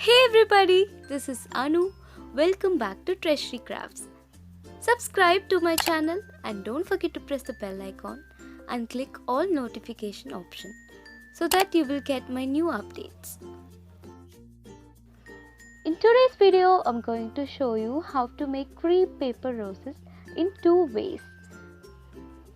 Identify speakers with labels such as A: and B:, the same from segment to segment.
A: Hey everybody, this is Anu. Welcome back to Treasury Crafts. Subscribe to my channel and don't forget to press the bell icon and click all notification option so that you will get my new updates. In today's video, I'm going to show you how to make crepe paper roses in two ways.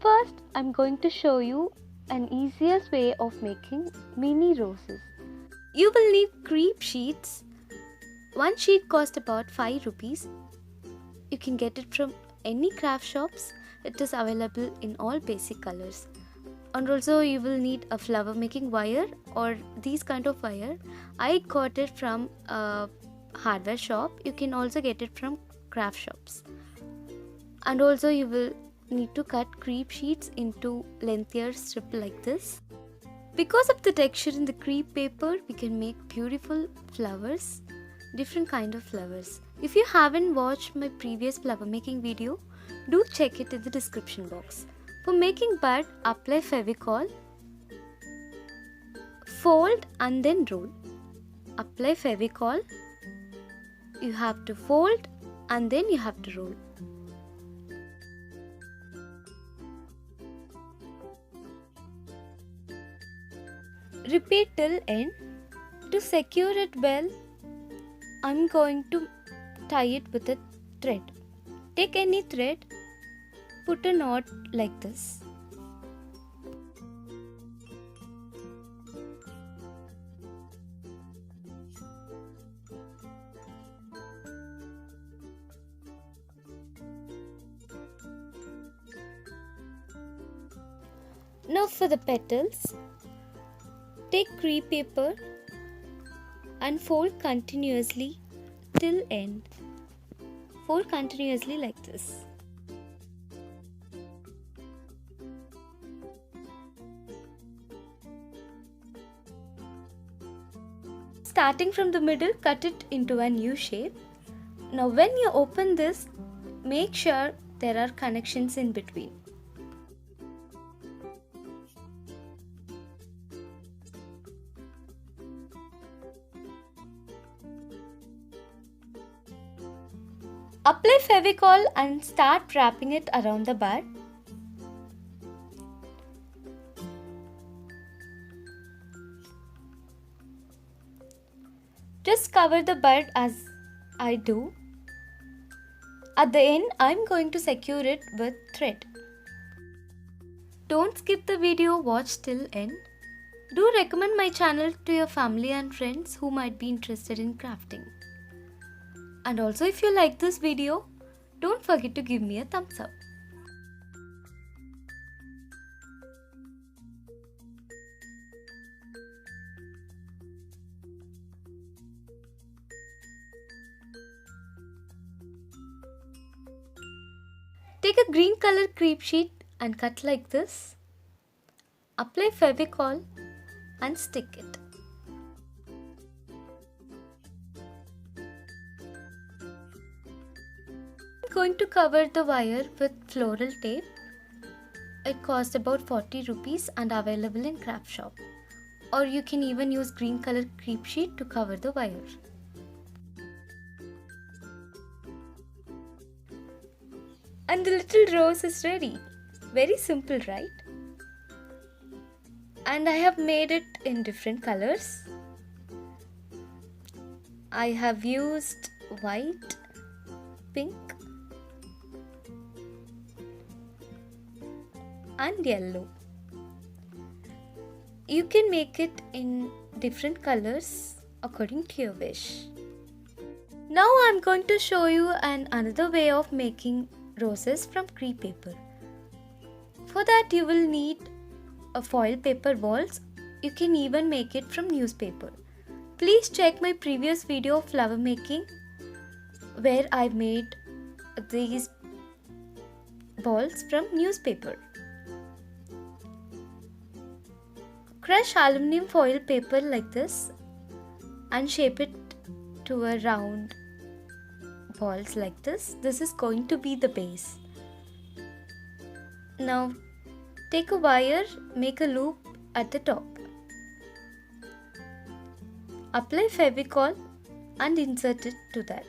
A: First, I'm going to show you an easiest way of making mini roses. You will need crepe sheets. One sheet costs about 5 rupees. You can get it from any craft shops. It is available in all basic colors. And also you will need a flower making wire or these kind of wire. I got it from a hardware shop. You can also get it from craft shops. And also you will need to cut crepe sheets into lengthier strip like this. Because of the texture in the crepe paper, we can make beautiful flowers, different kind of flowers. If you haven't watched my previous flower making video, do check it in the description box. For making bud, apply Fevicol, fold and then roll. Apply Fevicol, you have to fold and then you have to roll. Repeat till end. To secure it well, I'm going to tie it with a thread. Take any thread, put a knot like this. Now for the petals, take crepe paper and fold continuously till end. Fold continuously like this. Starting from the middle, cut it into a U shape. Now when you open this, make sure there are connections in between. Apply Fevicol and start wrapping it around the bud. Just cover the bud as I do. At the end, I'm going to secure it with thread. Don't skip the video, watch till end. Do recommend my channel to your family and friends who might be interested in crafting. And also if you like this video, don't forget to give me a thumbs up. Take a green color crepe sheet and cut like this. Apply Fevicol and stick it. I'm going to cover the wire with floral tape. It cost about 40 rupees and available in craft shop. Or you can even use green color crepe sheet to cover the wire. And the little rose is ready. Very simple, right? And I have made it in different colors. I have used white, pink and yellow. You can make it in different colors according to your wish. Now I'm going to show you another way of making roses from crepe paper. For that you will need a foil paper balls. You can even make it from newspaper. Please check my previous video of flower making where I made these balls from newspaper. Crush aluminum foil paper like this and shape it to a round balls like this. This is going to be the base. Now take a wire, make a loop at the top. Apply Fevicol and insert it to that.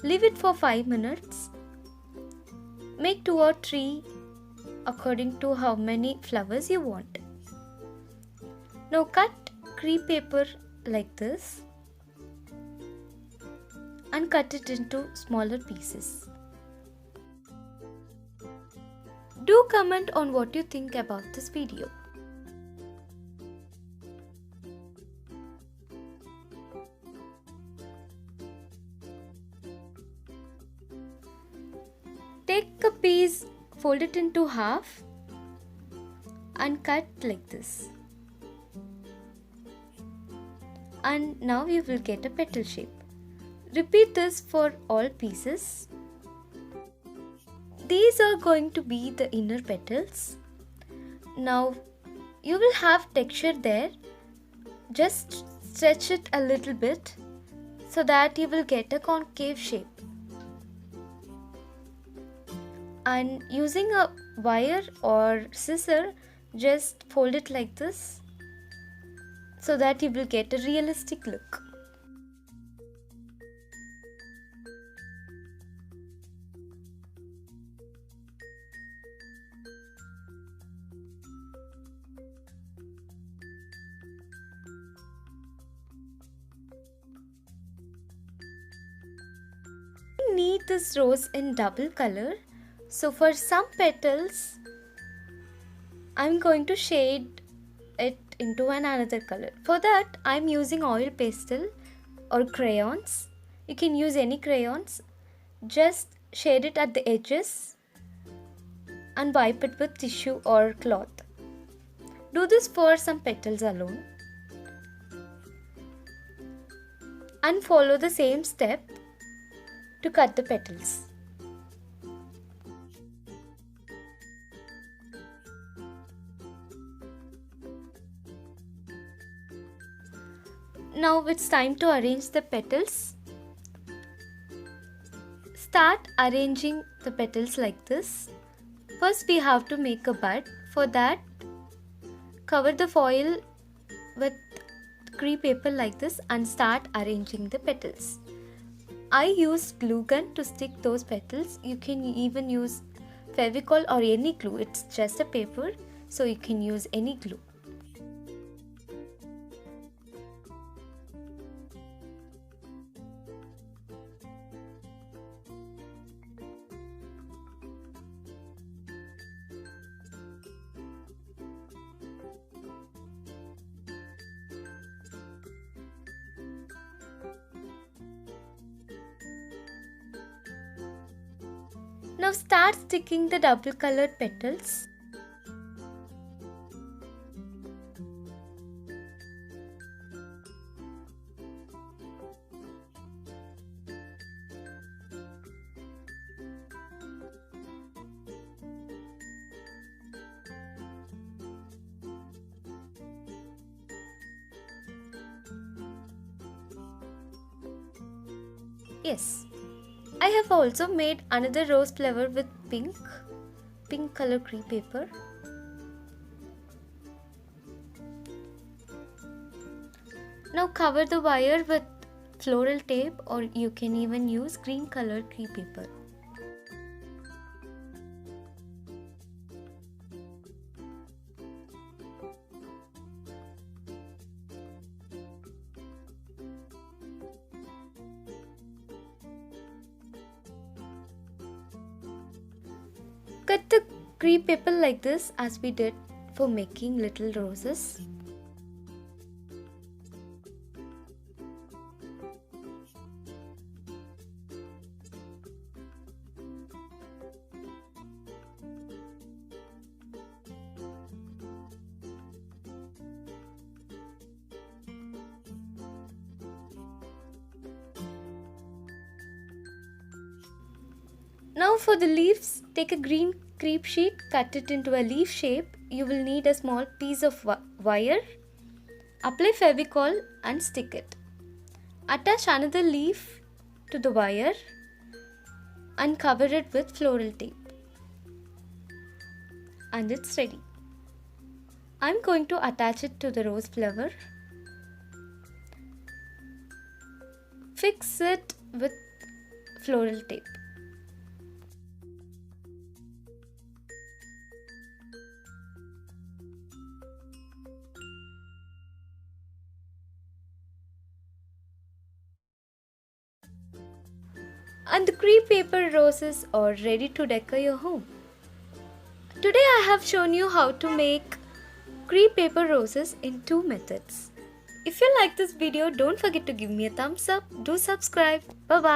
A: Leave it for 5 minutes. Make 2 or 3 according to how many flowers you want. Now cut crepe paper like this and cut it into smaller pieces. Do comment on what you think about this video. Take a piece, fold it into half and cut like this. And now you will get a petal shape. Repeat this for all pieces. These are going to be the inner petals. Now you will have texture there. Just stretch it a little bit so that you will get a concave shape. And using a wire or scissor, just fold it like this so that you will get a realistic look. We need this rose in double color. So for some petals, I'm going to shade it into another color. For that, I'm using oil pastel or crayons. You can use any crayons. Just shade it at the edges and wipe it with tissue or cloth. Do this for some petals alone. And follow the same step to cut the petals. Now it's time to arrange the petals. Start arranging the petals like this. First we have to make a bud. For that, cover the foil with crepe paper like this and start arranging the petals. I used glue gun to stick those petals. You can even use Fevicol or any glue. It's just a paper, so you can use any glue. Now start sticking the double colored petals. Yes. I have also made another rose flower with pink color crepe paper. Now cover the wire with floral tape, or you can even use green color crepe paper. Cut the crepe paper like this as we did for making little roses. Now for the leaves, take a green crepe sheet, cut it into a leaf shape. You will need a small piece of wire. Apply Fevicol and stick it. Attach another leaf to the wire and cover it with floral tape. And it's ready. I'm going to attach it to the rose flower. fix it with floral tape. And the crepe paper roses are ready to decor your home. Today I have shown you how to make crepe paper roses in 2 methods. If you like this video, don't forget to give me a thumbs up. Do subscribe. Bye bye.